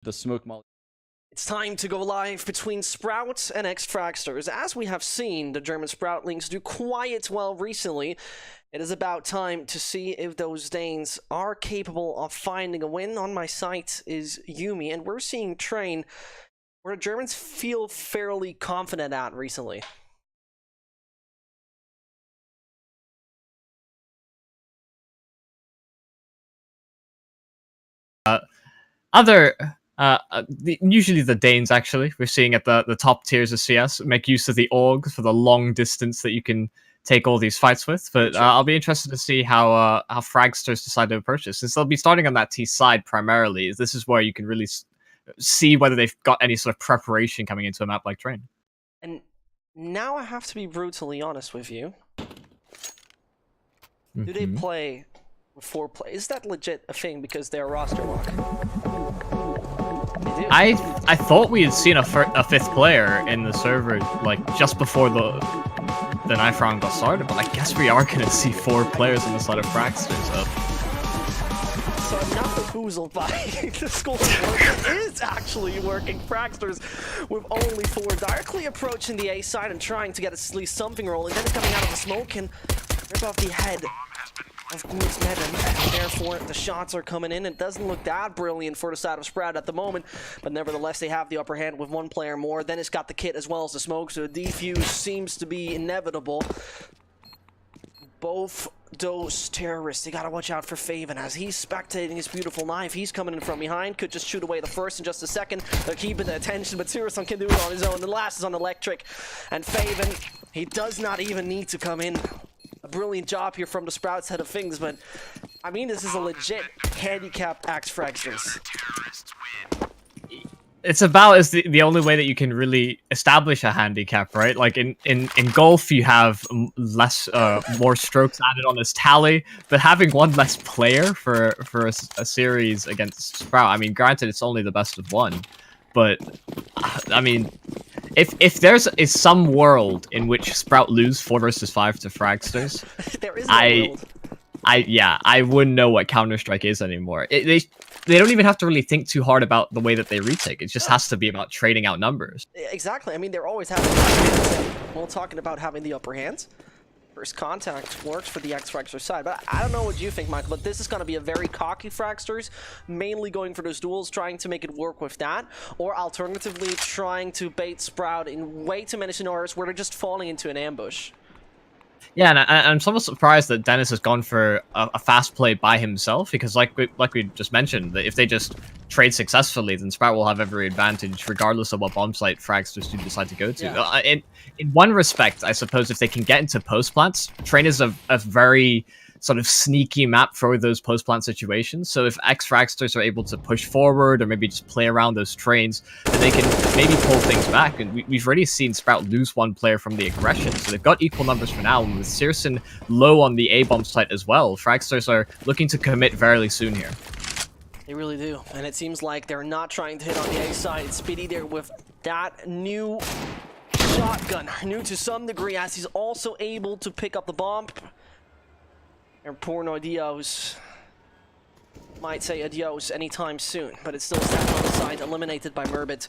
the smoke molly. It's time to go live between Sprout and Ex-Fragsters. As we have seen the German Sproutlings do quite well recently, it is about time to see if those Danes are capable of finding a win. On my site is Yumi, and we're seeing Train, where the Germans feel fairly confident at recently. Usually the Danes, actually, we're seeing at the top tiers of CS make use of the Org for the long distance that you can take all these fights with. But I'll be interested to see how Fragsters decide to approach this, since they'll be starting on that T side primarily. This is where you can really see whether they've got any sort of preparation coming into a map like Train. And now I have to be brutally honest with you. Do they play with 4 players? Is that legit a thing because they're roster lock? They do. I thought we had seen a 5th player in the server, like, just before the knife round got started, but I guess we are going to see 4 players on the side of Fragsters. So I'm not befoozled by the school of work. It is actually working. Fragsters with only 4 directly approaching the A side and trying to get at least something rolling. Then coming out of the smoke and rip off the head of course, Nevin, and therefore the shots are coming in. It doesn't look that brilliant for the side of Sprout at the moment, but nevertheless they have the upper hand with 1 player more. Then it's got the kit as well as the smoke, so the defuse seems to be inevitable. Both those terrorists, they gotta watch out for Faven as he's spectating his beautiful knife. He's coming in from behind, could just shoot away the first in just a second. They're keeping the attention, but Sirison can do it on his own. The last is on Electric, and Faven, he does not even need to come in. A brilliant job here from the Sprout side of things, but I mean, this is a legit handicapped Ex-Fragsters. It's about as the only way that you can really establish a handicap, right? Like in golf, you have more strokes added on this tally, but having 1 less player for a series against Sprout, I mean, granted, it's only the best of 1, but I mean, if there's some world in which Sprout lose 4 versus 5 to Fragsters, there is no world. I wouldn't know what Counter-Strike is anymore. They don't even have to really think too hard about the way that they retake. It just has to be about trading out numbers. Exactly. I mean, they're always having the upper hands. Well, talking about having the upper hands, first contact works for the Ex-Fragsters side. But I don't know what you think, Michael, but this is going to be a very cocky Fragsters, mainly going for those duels, trying to make it work with that, or alternatively trying to bait Sprout in way too many scenarios where they're just falling into an ambush. Yeah, and I'm somewhat surprised that Dennis has gone for a fast play by himself, because like we just mentioned, that if they just trade successfully, then Sprout will have every advantage, regardless of what bomb site Fragsters do decide to go to. Yeah. In one respect, I suppose, if they can get into post plants, Train is a very sort of sneaky map for those post plant situations. So if Ex-Fragsters are able to push forward or maybe just play around those trains, then they can maybe pull things back. And we've already seen Sprout lose 1 player from the aggression, so they've got equal numbers for now. And with Sirison low on the A-bomb site as well, Fragsters are looking to commit fairly soon here. They really do, and it seems like they're not trying to hit on the A side. It's Speedy there with that new shotgun, new to some degree, as he's also able to pick up the bomb. And poor Nordios might say adios anytime soon, but it's still set on the side, eliminated by Murbit.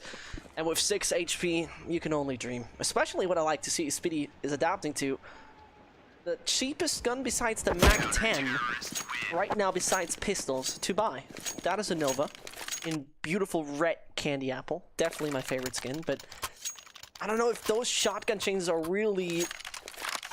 And with 6 HP, you can only dream. Especially what I like to see Speedy is adapting to. The cheapest gun besides the MAC-10, right now besides pistols, to buy. That is a Nova, in beautiful red candy apple. Definitely my favorite skin, but I don't know if those shotgun changes are really...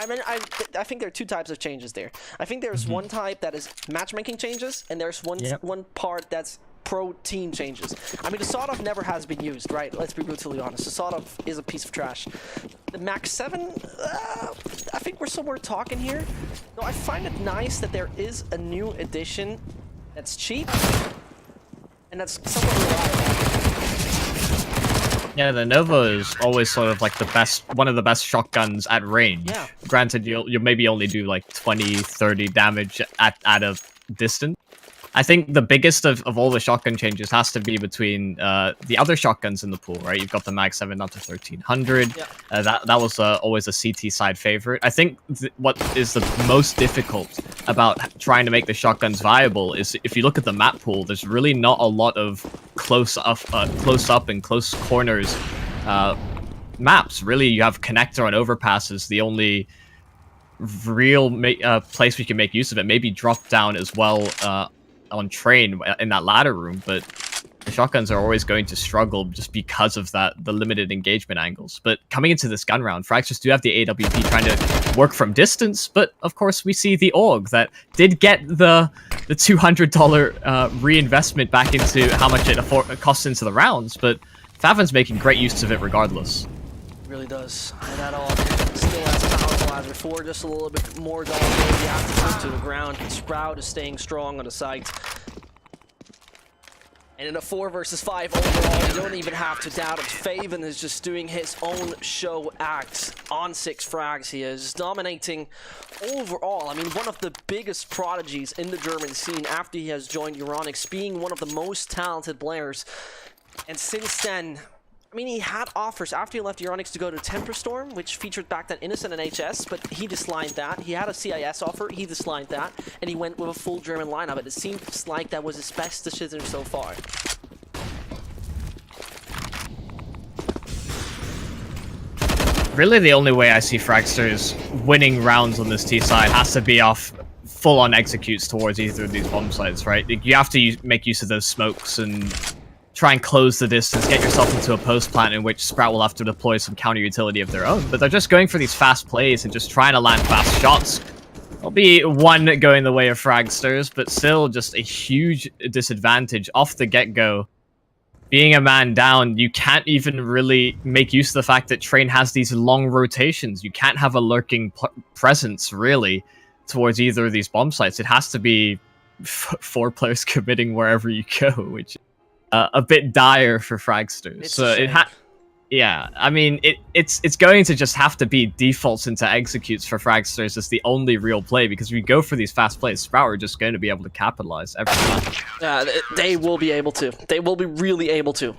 I mean, I think there are 2 types of changes there. I think there's one type that is matchmaking changes, and there's one part that's pro team changes. I mean, the sawed-off never has been used, right? Let's be brutally honest. The sawed-off is a piece of trash. The MAC-7, I think we're somewhere talking here. No, I find it nice that there is a new edition that's cheap, and that's somewhat reliable. Yeah, the Nova is always sort of like one of the best shotguns at range. Yeah. Granted, you'll maybe only do like 20, 30 damage at a distance. I think the biggest of all the shotgun changes has to be between the other shotguns in the pool, right? You've got the Mag 7 up to 1300. Yeah. That was always a CT side favorite. I think what is the most difficult about trying to make the shotguns viable is if you look at the map pool, there's really not a lot of close up and close corners maps. Really, you have connector and overpasses. The only real place we can make use of it. Maybe drop down as well on train in that ladder room, but the shotguns are always going to struggle just because of the limited engagement angles. But coming into this gun round, Fragsters do have the AWP trying to work from distance, but of course we see the AUG that did get the $200 reinvestment back into how much it costs into the rounds, but Favin's making great use of it regardless. Really does. And that all still as powerful as before, just a little bit more dominated. You have to push to the ground. Sprout is staying strong on the site. And in a 4 versus 5 overall, you don't even have to doubt it. Faven is just doing his own show act on 6 frags. He is dominating overall. I mean, one of the biggest prodigies in the German scene after he has joined Euronics, being one of the most talented players. And since then, I mean, he had offers after he left Euronics to go to Temperstorm, which featured back then Innocent and HS, but he declined that. He had a CIS offer, he declined that, and he went with a full German lineup. It seems like that was his best decision so far. Really, the only way I see Fragsters winning rounds on this T side has to be off full-on executes towards either of these bomb sites, right? You have to make use of those smokes and try and close the distance, get yourself into a post plant in which Sprout will have to deploy some counter utility of their own. But they're just going for these fast plays and just trying to land fast shots. There'll be one going the way of Fragsters, but still just a huge disadvantage off the get-go. Being a man down, you can't even really make use of the fact that Train has these long rotations. You can't have a lurking presence, really, towards either of these bomb sites. It has to be 4 players committing wherever you go, which a bit dire for Fragsters. So yeah, I mean, it's going to just have to be defaults into executes for Fragsters as the only real play, because if we go for these fast plays, Sprout are just going to be able to capitalize every time. Yeah, they will be able to. They will be really able to.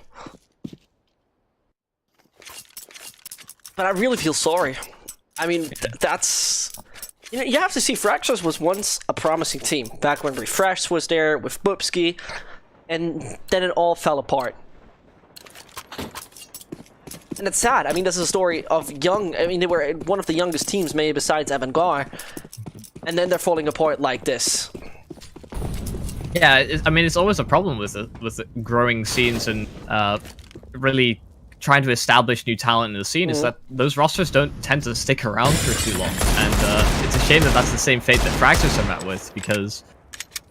But I really feel sorry. I mean, that's... You know, you have to see, Fragsters was once a promising team, back when Refresh was there with Bubsky, and then it all fell apart. And it's sad. I mean, this is a story of young... I mean, they were one of the youngest teams, maybe besides Avantgarde. And then they're falling apart like this. Yeah, I mean, it's always a problem with the growing scenes and really trying to establish new talent in the scene, is that those rosters don't tend to stick around for too long. And it's a shame that that's the same fate that Fragsters are met with, because...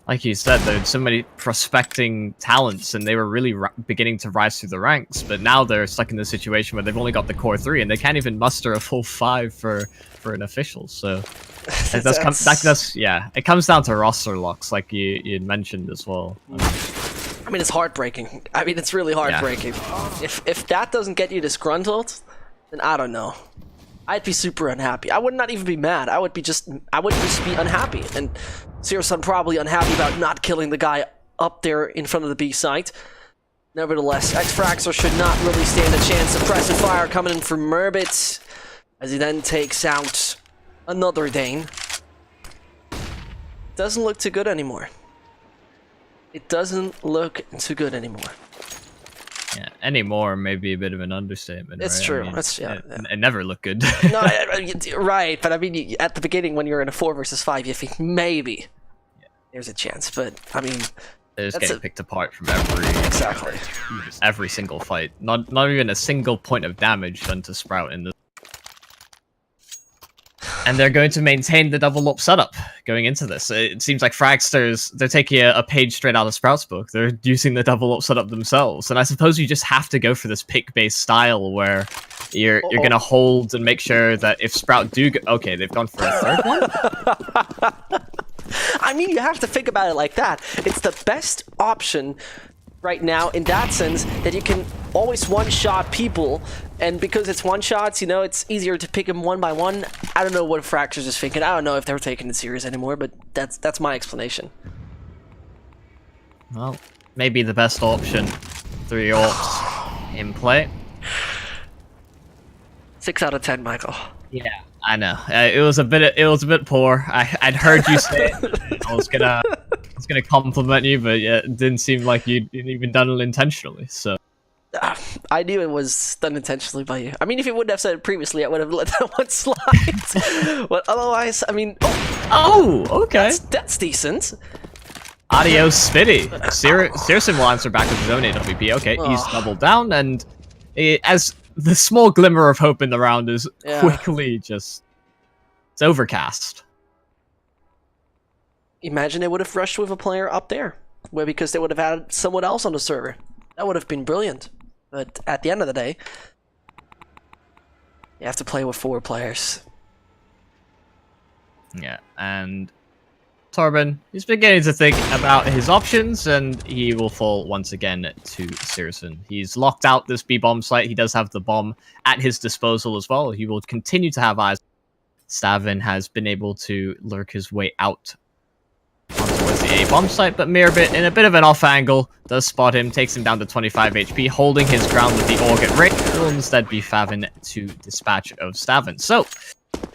like you said, there are so many prospecting talents, and they were really beginning to rise through the ranks. But now they're stuck in this situation where they've only got the core 3, and they can't even muster a full 5 for an official. So it does come. Yeah, it comes down to roster locks, like you mentioned as well. I mean, it's heartbreaking. I mean, it's really heartbreaking. Yeah. If that doesn't get you disgruntled, then I don't know. I'd be super unhappy. I would not even be mad. I would just be unhappy. And Zero-Sun probably unhappy about not killing the guy up there in front of the B site. Nevertheless, Ex-Fragsters should not really stand a chance. Suppressive fire coming in from Murbit, as he then takes out another Dane. Doesn't look too good anymore. It doesn't look too good anymore. Yeah, anymore may be a bit of an understatement. It's right? true. I mean, Yeah. It never looked good. No, right, but I mean, at the beginning when you're in a 4 versus 5, you think maybe there's a chance, but I mean, they're just getting picked apart from every single fight. Not even a single point of damage done to Sprout in this. And they're going to maintain the double up setup going into this. It seems like Fragsters, they're taking a page straight out of Sprout's book. They're using the double up setup themselves. And I suppose you just have to go for this pick-based style where you're going to hold and make sure that if Sprout do go... Okay, they've gone for a third one? I mean, you have to think about it like that. It's the best option right now in that sense that you can always one-shot people, and because it's one-shots, you know, it's easier to pick them one by one. I don't know what Fragsters is thinking. I don't know if they're taking it serious anymore, but that's my explanation. Well, maybe the best option. 3 orcs in play. 6 out of 10, Michael. Yeah, I know. It was a bit poor. I'd heard you say it. I was gonna compliment you, but yeah, it didn't seem like you'd even done it intentionally. So I knew it was done intentionally by you. I mean, if you wouldn't have said it previously, I would have let that one slide. But otherwise, I mean, oh, okay. That's decent. Adios, Spitty. Searson will answer back with his own AWP. Okay, he's doubled down, and as the small glimmer of hope in the round is quickly just... It's overcast. Imagine they would have rushed with a player up there, because they would have had someone else on the server. That would have been brilliant. But at the end of the day, you have to play with 4 players. Yeah, and Torben, he's beginning to think about his options, and he will fall once again to Searson. He's locked out this B-bomb site. He does have the bomb at his disposal as well. He will continue to have eyes. Stavin has been able to lurk his way out towards the A-bomb site, but Mirabit, in a bit of an off angle, does spot him, takes him down to 25 HP, holding his ground with the Org at range. Will instead be Favin to dispatch of Stavin. So,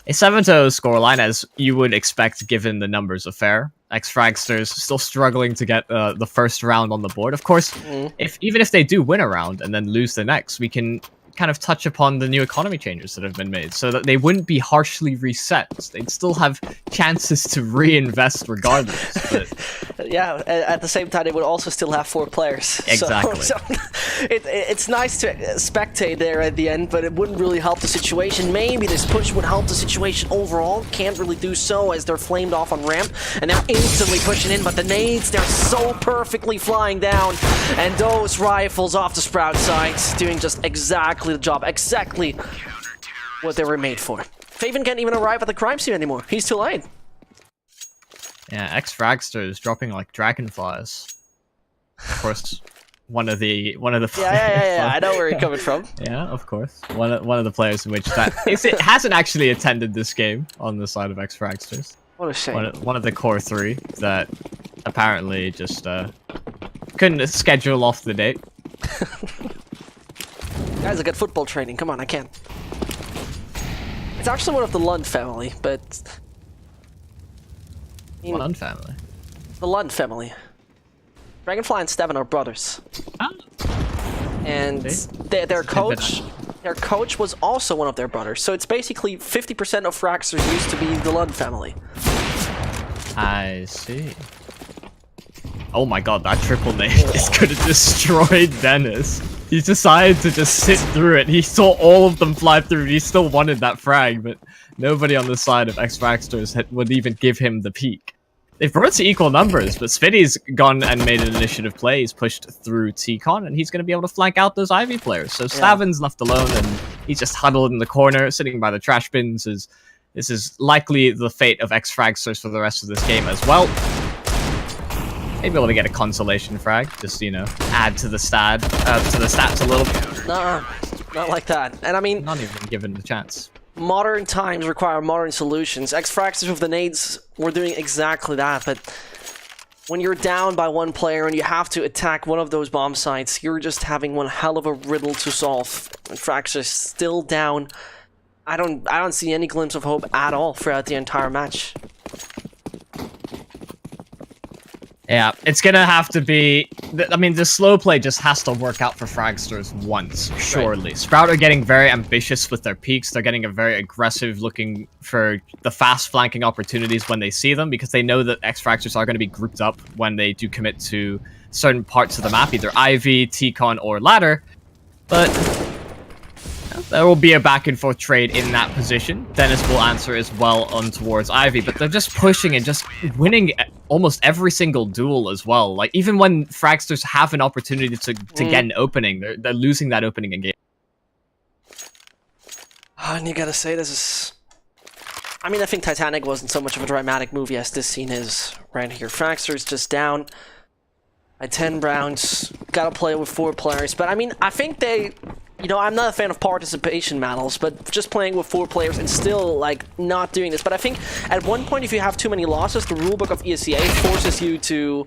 a 7-0 scoreline, as you would expect given the numbers of fair. Ex-Fragsters still struggling to get the first round on the board. Of course, even if they do win a round and then lose the next, we can kind of touch upon the new economy changes that have been made so that they wouldn't be harshly reset. They'd still have chances to reinvest regardless. But... yeah, at the same time, they would also still have 4 players. Exactly. So it's nice to spectate there at the end, but it wouldn't really help the situation. Maybe this push would help the situation overall. Can't really do so as they're flamed off on ramp, and they're instantly pushing in, but the nades, they're so perfectly flying down, and those rifles off the Sprout side doing just exactly the job, exactly what they were made for. Faven can't even arrive at the crime scene anymore. He's too late. Yeah, Ex-Fragsters dropping like dragonflies. Of course, one of the yeah. I know where you're coming from. Yeah, of course. One of the players in which it hasn't actually attended this game on the side of Ex-Fragsters. What a shame. One of the core 3 that apparently just couldn't schedule off the date. Guys, I got football training. Come on, I can. It's actually one of the Lund family, but... Lund family? The Lund family. Dragonfly and Steven are brothers. Oh. And their coach was also one of their brothers. So it's basically 50% of Fragsters used to be the Lund family. I see. Oh my god, that triple nade is gonna destroy Dennis. He decided to just sit through it. He saw all of them fly through. He still wanted that frag, but nobody on the side of Ex-Fragsters would even give him the peek. They've brought it to equal numbers, but Spitty's gone and made an initiative play. He's pushed through T-Con, and he's going to be able to flank out those Ivy players. So Stavin's left alone, and he's just huddled in the corner, sitting by the trash bins. This is likely the fate of Ex-Fragsters for the rest of this game as well. Maybe able to get a consolation frag, just, you know, add to the stats a little bit. Nah, not like that. And I mean... Not even given the chance. Modern times require modern solutions. Ex-Fragsters with the nades were doing exactly that, but when you're down by 1 player and you have to attack one of those bomb sites, you're just having one hell of a riddle to solve. And Fragsters still down. I don't see any glimpse of hope at all throughout the entire match. Yeah, it's gonna have to be... I mean, the slow play just has to work out for Fragsters once, surely. Right. Sprout are getting very ambitious with their peaks. They're getting a very aggressive looking for the fast flanking opportunities when they see them, because they know that Ex-Fragsters are going to be grouped up when they do commit to certain parts of the map, either Ivy, T-Con, or ladder. But there will be a back and forth trade in that position. Dennis will answer as well on towards Ivy, but they're just pushing and just winning almost every single duel as well. Like, even when Fragsters have an opportunity to get an opening, they're losing that opening again. Oh, and you gotta say, this is... I mean, I think Titanic wasn't so much of a dramatic movie as this scene is right here. Fragsters just down by 10 rounds. Gotta play with 4 players. But I mean, I think they... You know, I'm not a fan of participation medals, but just playing with 4 players and still, like, not doing this. But I think at one point, if you have too many losses, the rulebook of Esea forces you to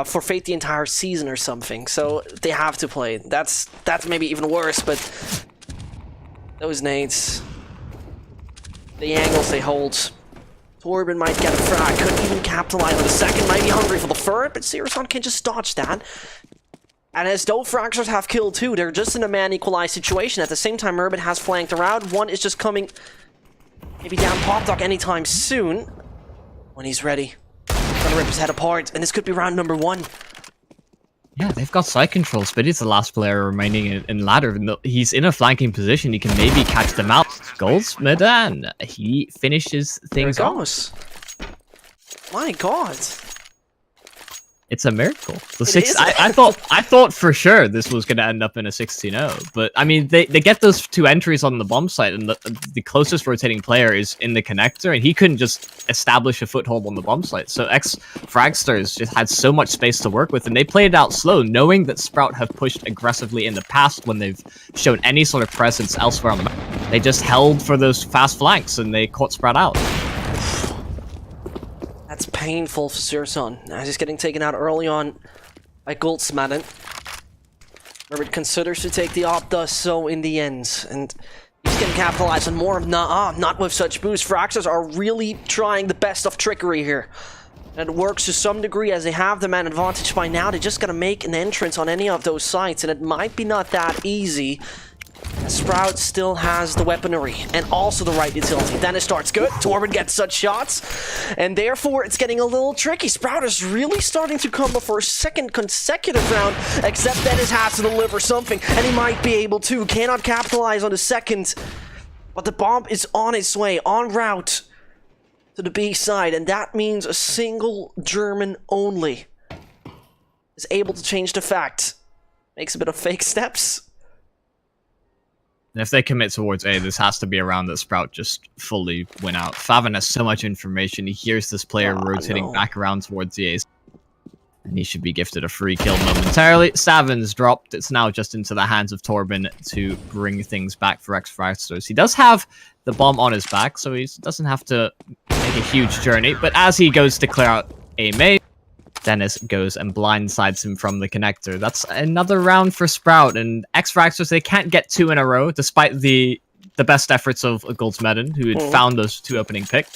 forfeit the entire season or something. So they have to play. That's maybe even worse, but those nades, the angles they hold. Torben might get a frag, could even capitalize on the second, might be hungry for the third, but Sirison can just dodge that. And as though Fragsters have killed two, they're just in a man equalized situation. At the same time, Urbit has flanked around. One is just coming maybe down Pop Dog anytime soon. When he's ready. Gonna rip his head apart, and this could be round number 1. Yeah, they've got side control. Spiddy's the last player remaining in ladder. He's in a flanking position. He can maybe catch them out. Goldsmedan, he finishes things off. My god. It's a miracle. I thought for sure this was going to end up in a 16-0, but I mean they get those 2 entries on the bomb site, and the closest rotating player is in the connector, and he couldn't just establish a foothold on the bomb site. So Ex-Fragsters just had so much space to work with, and they played it out slow, knowing that Sprout have pushed aggressively in the past when they've shown any sort of presence elsewhere on the map. They just held for those fast flanks, and they caught Sprout out. That's painful for Sirson, as he's getting taken out early on by Goldsmedan. Urbit considers to take the op, does so in the end, and he's getting capitalized on more of not with such boost. Fragsters are really trying the best of trickery here. And it works to some degree as they have the man advantage by now. They just gotta make an entrance on any of those sites, and it might be not that easy. Sprout still has the weaponry and also the right utility. Then it starts good. Torben gets such shots, and therefore it's getting a little tricky. Sprout is really starting to come up for a second consecutive round, except Dennis has to deliver something, and he might be able to. Cannot capitalize on the second, but the bomb is on its way, en route to the B side, and that means a single German only is able to change the fact. Makes a bit of fake steps. And if they commit towards A, this has to be a round that Sprout just fully win out. Favin has so much information. He hears this player rotating back around towards the A. And he should be gifted a free kill momentarily. Savin's dropped. It's now just into the hands of Torben to bring things back for Ex-Fragsters. He does have the bomb on his back, so he doesn't have to make a huge journey. But as he goes to clear out A main, Dennis goes and blindsides him from the connector. That's another round for Sprout, and Ex-Fragsters, they can't get 2 in a row, despite the best efforts of Goldsmedan, who had found those 2 opening picks.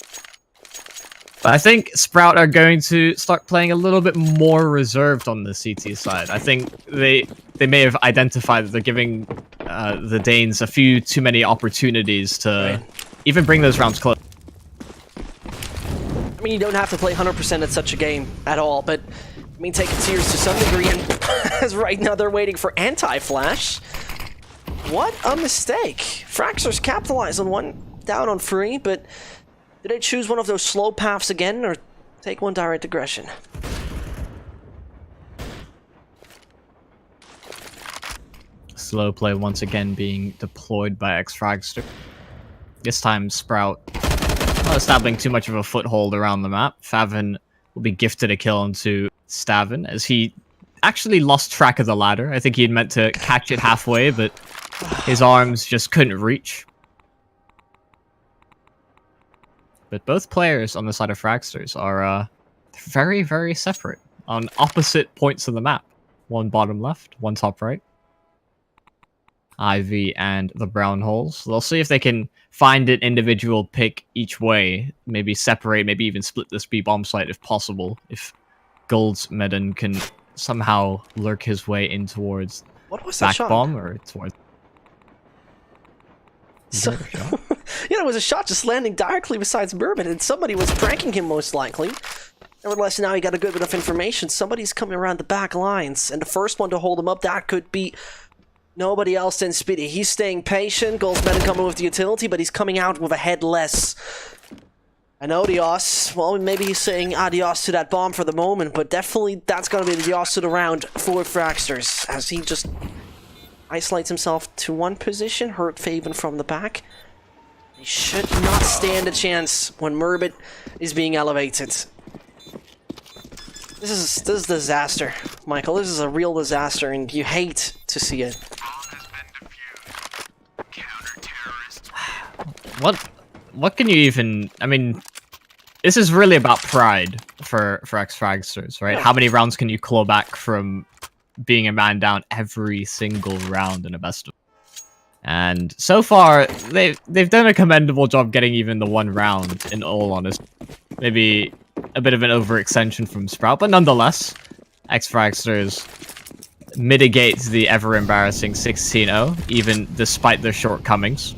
But I think Sprout are going to start playing a little bit more reserved on the CT side. I think they may have identified that they're giving the Danes a few too many opportunities to even bring those rounds close. I mean, you don't have to play 100% at such a game at all, but I mean, take it serious to some degree, and as right now they're waiting for anti-flash. What a mistake. Fragsters capitalize on one, down on 3, but did they choose one of those slow paths again, or take one direct aggression? Slow play once again being deployed by Ex-Fragster. This time Sprout not establishing too much of a foothold around the map. Favin will be gifted a kill onto Stavin, as he actually lost track of the ladder. I think he had meant to catch it halfway, but his arms just couldn't reach. But both players on the side of Fragsters are very, very separate on opposite points of the map. One bottom left, one top right. Ivy and the brown holes. They'll see if they can find an individual pick each way. Maybe separate, maybe even split this B bomb site if possible. If Goldsmedan can somehow lurk his way in towards back bomb or towards... So, yeah, it was a shot just landing directly beside Bourbon, and somebody was pranking him most likely. Nevertheless, now he got a good bit of information. Somebody's coming around the back lines, and the first one to hold him up, that could be nobody else than Speedy. He's staying patient. Goldsmedan coming with the utility, but he's coming out with a head less. And adios. Well, maybe he's saying adios to that bomb for the moment, but definitely that's going to be the adios to the round for Fragsters, as he just isolates himself to one position, hurt Faven from the back. He should not stand a chance when Murbit is being elevated. This is disaster, Michael. This is a real disaster, and you hate to see it. What can you even... I mean, This is really about pride for Ex-Fragsters, right? Yeah. How many rounds can you claw back from being a man down every single round in a best of? And so far, they've done a commendable job getting even the one round, in all honesty. Maybe a bit of an overextension from Sprout, but nonetheless, Ex-Fragsters mitigates the ever-embarrassing 16-0, even despite their shortcomings.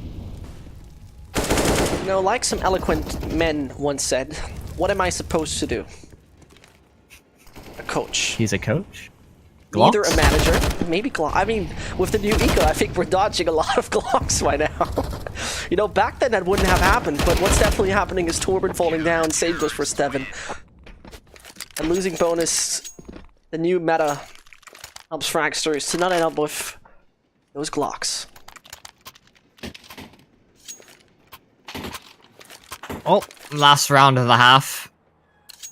You know, like some eloquent men once said, what am I supposed to do? A coach. He's a coach? Either Glocks? a manager, maybe Glock. I mean, with the new eco, I think we're dodging a lot of Glocks right now. You know, back then that wouldn't have happened, but what's definitely happening is Torben falling down, same goes for Steven. And losing bonus, the new meta helps Fragsters to not end up with those Glocks. Oh, last round of the half.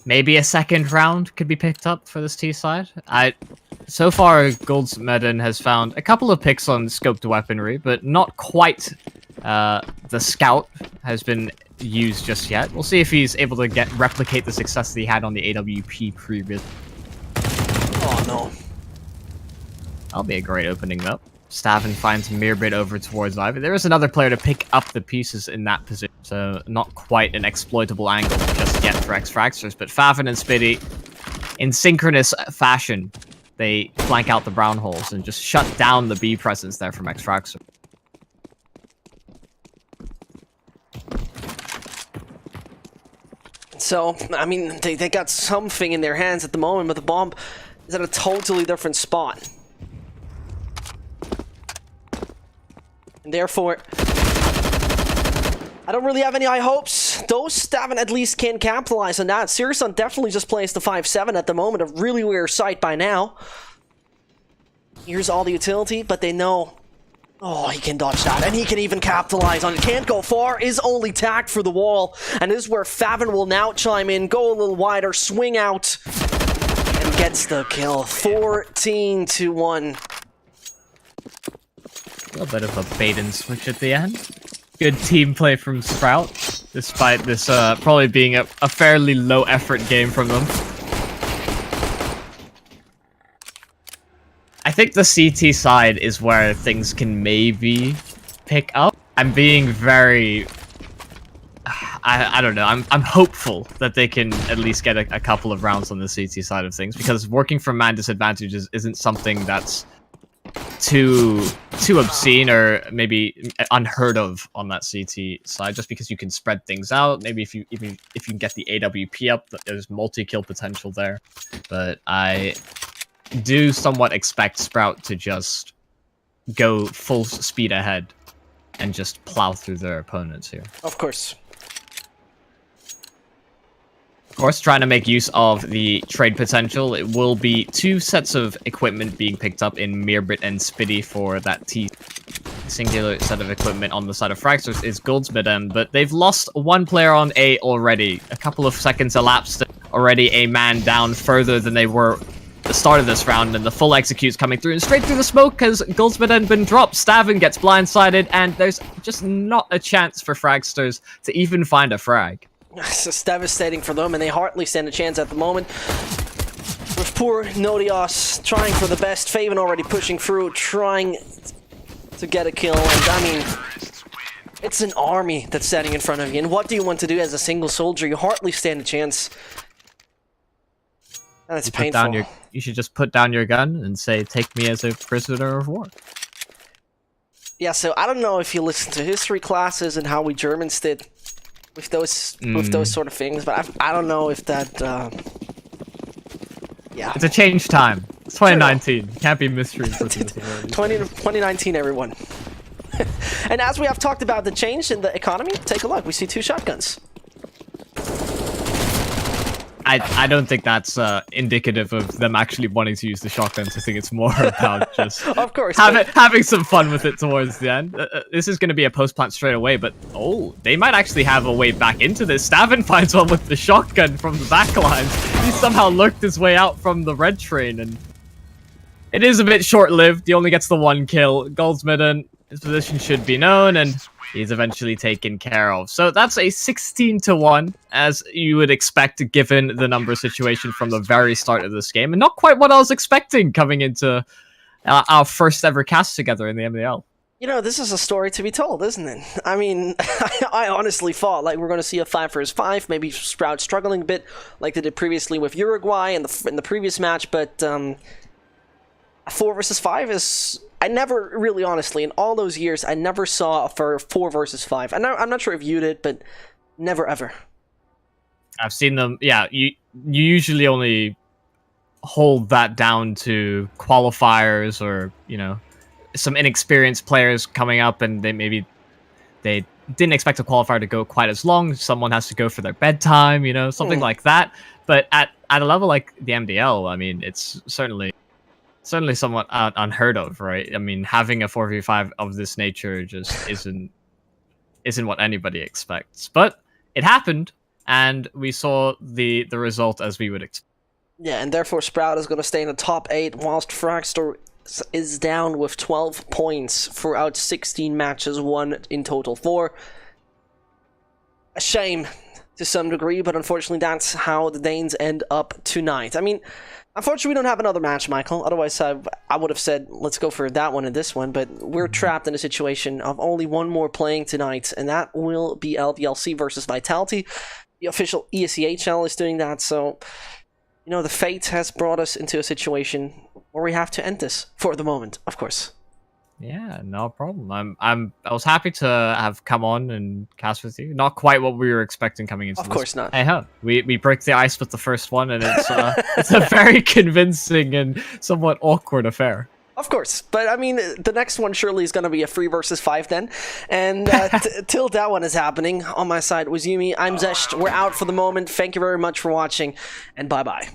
Maybe a second round could be picked up for this T side. So far, Goldsmedden has found a couple of picks on scoped weaponry, but not quite the scout has been used just yet. We'll see if he's able to replicate the success that he had on the AWP previous. Oh no. That'll be a great opening up. Stavin finds Mirbit over towards Ivy. There is another player to pick up the pieces in that position, so not quite an exploitable angle just yet for Ex-Fragsters, but Favin and Spitty, in synchronous fashion, they flank out the brown holes and just shut down the B presence there from Ex-Fragsters. So, I mean, they got something in their hands at the moment, but the bomb is at a totally different spot. And therefore, I don't really have any high hopes. Those Stavin at least can capitalize on that. Sirisan definitely just plays the 5-7 at the moment, a really weird sight by now. Here's all the utility, but they know, oh, he can dodge that, and he can even capitalize on it. Can't go far, is only tagged for the wall, and this is where Favin will now chime in, go a little wider, swing out, and gets the kill. 14-1. A little bit of a bait and switch at the end. Good team play from Sprout, despite this probably being a fairly low effort game from them. I think the CT side is where things can maybe pick up. I'm being very... I don't know, I'm hopeful that they can at least get a couple of rounds on the CT side of things, because working from man disadvantages isn't something that's too obscene or maybe unheard of on that CT side, just because you can spread things out. Maybe if you can get the AWP up, there's multi-kill potential there. But I do somewhat expect Sprout to just go full speed ahead and just plow through their opponents here. Of course. Of course, trying to make use of the trade potential. It will be 2 sets of equipment being picked up in Mirbit and Spitty for that T. Singular set of equipment on the side of Fragsters is Goldsmedden, but they've lost 1 player on A already. A couple of seconds elapsed, already a man down further than they were at the start of this round, and the full execute's coming through and straight through the smoke because Goldsmedden been dropped. Stavin gets blindsided, and there's just not a chance for Fragsters to even find a frag. It's just devastating for them, and they hardly stand a chance at the moment. With poor Nodios trying for the best, Faven already pushing through, trying to get a kill, and I mean, it's an army that's standing in front of you, and what do you want to do as a single soldier? You hardly stand a chance. And it's painful. You should just put down your gun and say, take me as a prisoner of war. Yeah, so I don't know if you listen to history classes and how we Germans did with those sort of things, but I don't know if that yeah, it's a changed time. It's 2019. Can't be mystery. 2019, everyone. And as we have talked about the change in the economy, take a look. We see 2 shotguns. I don't think that's indicative of them actually wanting to use the shotguns. I think it's more about just of course having some fun with it towards the end. This is going to be a post plant straight away, but oh, they might actually have a way back into this. Stavin finds one with the shotgun from the back lines. He somehow lurked his way out from the red train, and it is a bit short-lived. He only gets the 1 kill. Goldsmitten, his position should be known, and he's eventually taken care of. So that's a 16-1, as you would expect given the number situation from the very start of this game, and not quite what I was expecting coming into our first ever cast together in the MDL. You know, this is a story to be told, isn't it? I mean, I honestly thought like we're going to see a 5 versus 5, maybe Sprout struggling a bit like they did previously with Uruguay in the previous match, but a 4 versus 5 is... I never really, honestly, in all those years, I never saw a 4 versus 5. I'm not sure if you did, but never ever. I've seen them, yeah, you usually only hold that down to qualifiers or, you know, some inexperienced players coming up and they didn't expect a qualifier to go quite as long. Someone has to go for their bedtime, you know, something like that. But at a level like the MDL, I mean, it's certainly somewhat unheard of, right? I mean, having a 4v5 of this nature just isn't what anybody expects. But it happened, and we saw the result as we would expect. Yeah, and therefore Sprout is going to stay in the top 8, whilst Fragster is down with 12 points throughout 16 matches, won in total 4. A shame to some degree, but unfortunately that's how the Danes end up tonight. I mean, unfortunately we don't have another match, Michael. Otherwise I would have said let's go for that one and this one, but we're trapped in a situation of only one more playing tonight, and that will be LVLC versus Vitality. The official ESEHL is doing that, so you know, the fate has brought us into a situation where we have to end this for the moment, of course. Yeah, no problem. I was happy to have come on and cast with you. Not quite what we were expecting coming into. Of course not. Hey ho, we break the ice with the first one, and it's it's a very convincing and somewhat awkward affair. Of course, but I mean, the next one surely is going to be a 3 versus 5 then, and till that one is happening, on my side was Yumi, I'm Zesht, we're out for the moment, thank you very much for watching, and bye-bye.